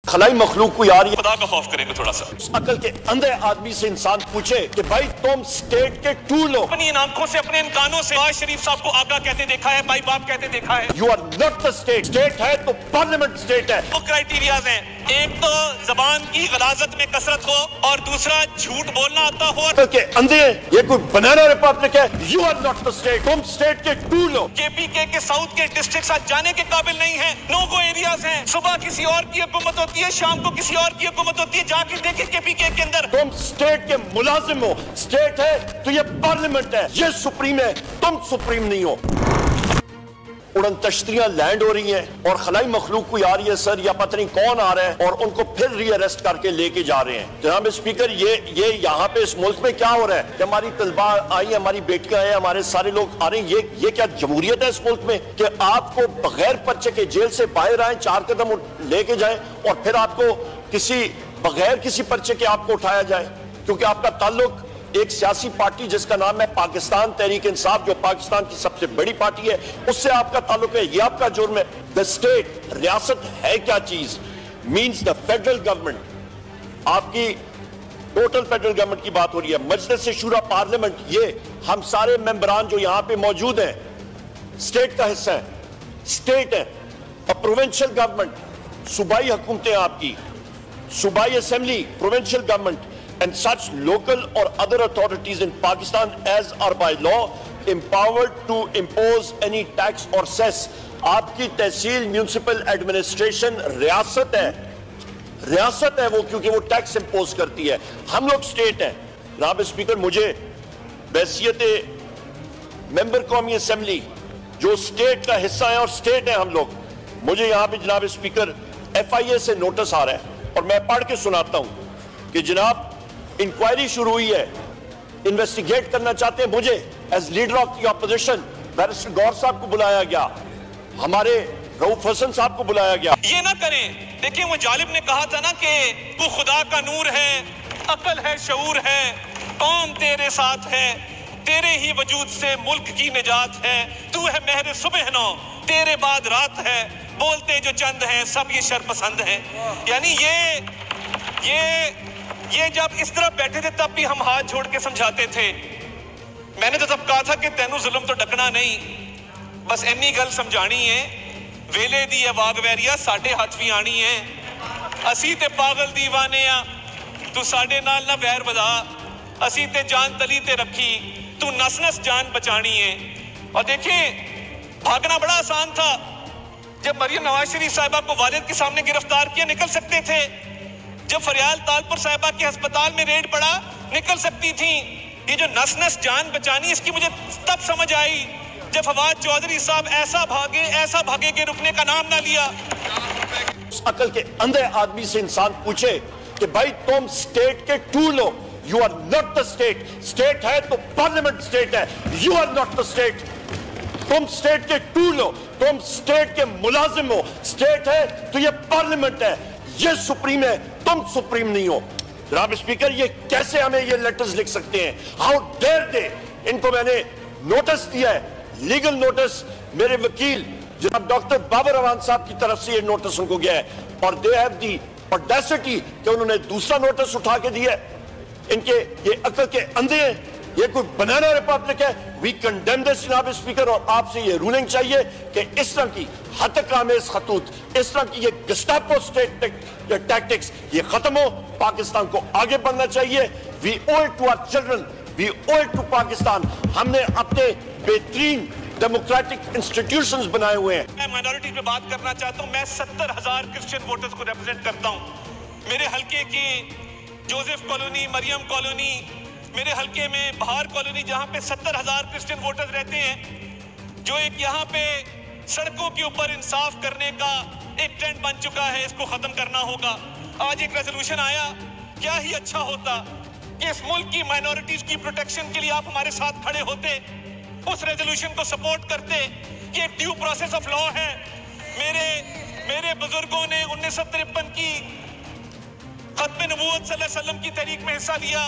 खलाई मखलूक को यार खुदा का खौफ करेंगे थोड़ा सा। अकल के अंधे आदमी से इंसान पूछे कि भाई तुम स्टेट के टूल हो। अपनी इन आंखों से अपने इन कानों से नवाज शरीफ साहब को आका कहते देखा है, भाई बाप कहते देखा है। You are not the state. State है तो पार्लियामेंट स्टेट है। दो क्राइटेरियाज हैं, एक तो जबान की गलाजत में कसरत हो और दूसरा झूठ बोलना आता हो। अकल के अंधे ये कोई बनाना रिपब्लिक है। You are not the state. तुम स्टेट के टूल हो। केपीके के साउथ के डिस्ट्रिक्ट आज जाने के काबिल नहीं है। नो गो एरियाज हैं। सुबह किसी और की हुकूमत होती है, शाम को किसी और की हुकूमत होती है। जाके देखे केपीके के अंदर। तुम स्टेट के मुलाजिम हो। स्टेट है तो ये पार्लियामेंट है, ये सुप्रीम है, तुम सुप्रीम नहीं हो। उड़न तश्तियां लैंड हो रही हैं और खलाई मखलूक को आ रही है सर, या पता नहीं कौन आ रहा है और उनको फिर रीअरेस्ट करके लेके जा रहे हैं। जनाब स्पीकर, ये यहाँ पे इस मुल्क में क्या हो रहा है कि हमारी तलबा आई, हमारी बेटियां हैं, हमारे सारे लोग आ रहे हैं। ये क्या जमहूरियत है इस मुल्क में कि आपको बगैर पर्चे के जेल से बाहर आए, 4 कदम लेके जाए और फिर आपको बगैर किसी पर्चे के आपको उठाया जाए क्योंकि आपका ताल्लुक एक सियासी पार्टी जिसका नाम है पाकिस्तान तहरीक इंसाफ, जो पाकिस्तान की सबसे बड़ी पार्टी है, उससे आपका ताल्लुक है। ये आपका जुर्म है। द स्टेट, रियासत है क्या चीज? Means the federal government. आपकी टोटल फेडरल गवर्नमेंट की बात हो रही है। मजलिस शूरा पार्लियामेंट, ये हम सारे मेंबरान जो यहां पे मौजूद हैं स्टेट का हिस्सा है, स्टेट है। और प्रोविंशियल गवर्नमेंट, सूबाई हुकूमतें आपकी, सूबाई assembly, provincial government and such local or other authorities in Pakistan as are by law empowered to impose any tax or cess। आपकी तहसील म्यूनिसिपल एडमिनिस्ट्रेशन रियासत है वो, क्योंकि वो टैक्स इंपोज करती है। हम लोग स्टेट हैं। जनाब स्पीकर, मुझे बैसियत मेंबर कौमी असेंबली जो स्टेट का हिस्सा है और स्टेट है हम लोग, मुझे यहां पे जनाब स्पीकर FIA से नोटिस आ रहा है और मैं पढ़ के सुनाता हूं कि जनाब इंक्वायरी शुरू हुई है, इन्वेस्टिगेट करना चाहते हैं मुझे as leader of the opposition. Barrister Gaur साहब को बुलाया गया, हमारे रऊफ हसन साहब को बुलाया गया। ये ना करें। देखिए, वो जालिब ने कहा था ना कि तू खुदा का नूर है, अकल है, शऊर है, कौम तेरे साथ है, तेरे ही वजूद से मुल्क की निजात है, तू है मेहर सुबह नौ, तेरे बाद रात है, बोलते जो चंद हैं सब ये शर्पसंद हैं। यानी ये जब इस तरह बैठे थे तब भी हम हाथ जोड़ के समझाते थे। मैंने तो तब कहा था कि तेनू जुल्म तो डकना नहीं, बस इन्नी गल समझानी है, वेले दी है वाग वैरिया साडे हाथ भी आनी है, असी ते पागल दीवाने आ, तू साडे नाल ना वैर बधा, असी ते जान तली ते रखी, तू नस नस जान बचानी है। और देखिए, भागना बड़ा आसान था। जब मरियम नवाज शरीफ साहिबा को वालिद के सामने गिरफ्तार किया, निकल सकते थे। जब फरियाल तालपुर साहिबा के अस्पताल में रेड पड़ा, निकल सकती थी। ये जो नस नस जान बचानी, इसकी मुझे तब समझ आई जब फवाद चौधरी साहब ऐसा भागे कि रुकने का नाम ना लिया। अकल के अंधे आदमी से इंसान पूछे कि भाई तुम स्टेट के टूल हो। You are not the state. State है तो पार्लियामेंट स्टेट है। You are not the state. तुम स्टेट के टूल हो, तुम स्टेट के मुलाजिम हो। स्टेट है तो ये पार्लियामेंट है, ये सुप्रीम है, तुम सुप्रीम नहीं हो। जनाब स्पीकर, ये कैसे हमें ये लेटर्स लिख सकते हैं? How dare they. इनको मैंने नोटिस दिया है, लीगल नोटिस। मेरे वकील जनाब डॉक्टर बाबर रवान साहब की तरफ से ये नोटिस उनको गया है और दे हैव दी ऑडेसिटी कि उन्होंने दूसरा नोटिस उठा के दिया है। इनके ये अकल के अंधे हैं, ये कोई बनाना रिपब्लिक है। वी कंडेम दिस जनाब स्पीकर, और आपसे ये रूलिंग चाहिए कि इस तरह की हतकामेज खतूत, इस तरह की ये गस्टापो स्टेट टैक्टिक्स ये खत्म हो। पाकिस्तान को आगे बढ़ना चाहिए। We owe it to our children, we owe it to Pakistan. हमने अपने बेहतरीन डेमोक्रेटिक इंस्टीट्यूशंस बनाए हुए हैं। मैं माइनॉरिटी पे बात करना चाहता हूं। मैं 70,000 क्रिश्चियन वोटर्स को रिप्रेजेंट करता हूं। मेरे हल्के की जोसेफ कॉलोनी, मरियम कॉलोनी, मेरे हल्के में बहार कॉलोनी, जहां पे 70,000 क्रिश्चियन वोटर्स रहते हैं, जो एक यहाँ पे सड़कों के ऊपर इंसाफ करने का एक ट्रेंड बन चुका है, इसको खत्म करना होगा। आज एक रेजोल्यूशन आया, क्या ही अच्छा होता कि इस मुल्क की माइनॉरिटीज की प्रोटेक्शन के लिए आप हमारे साथ खड़े होते, उस रेजोल्यूशन को सपोर्ट करते। ये एक ड्यू प्रोसेस ऑफ लॉ है। मेरे बुजुर्गों ने 1953 की खत्म नबूवत सल्लल्लाहु अलैहि वसल्लम की तहरीक में हिस्सा लिया।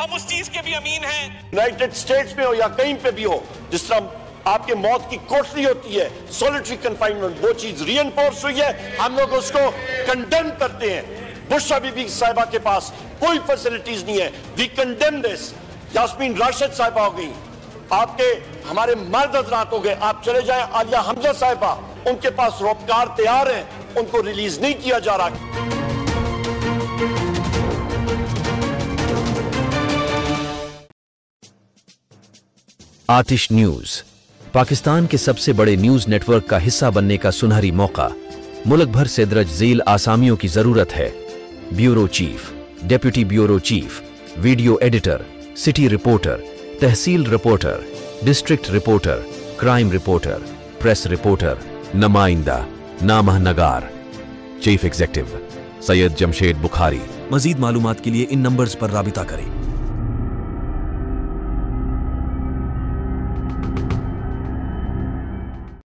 हम उस चीज के भी अमीन हैं। यूनाइटेड स्टेट्स में हो या कहीं पे भी हो, जिस तरह आपके मौत की कोठरी होती है, सॉलिटरी कन्फाइनमेंट, वो चीज रीइंफोर्स हुई है। हम लोग उसको कंडेम करते हैं। बुशरा बीबी साहिबा के पास कोई फैसिलिटीज नहीं है, we condemn this. Yasmeen Rashid sahiba हो गई, आपके हमारे मर्द हजरात हो गए, आप चले जाएं आलिया हमजा साहिबा, उनके पास रोजगार तैयार है, उनको रिलीज नहीं किया जा रहा। आतिश न्यूज, पाकिस्तान के सबसे बड़े न्यूज नेटवर्क का हिस्सा बनने का सुनहरी मौका। मुल्क भर से दर्ज झील आसामियों की जरूरत है। Bureau chief, deputy bureau chief, video editor, city reporter, tehsil reporter, district reporter, crime reporter, press reporter, नुमाइंदा, नामह नगार। Chief executive Syed Jamshed Bukhari. मजीद मालूमात के लिए इन नंबर्स पर राबिता करें।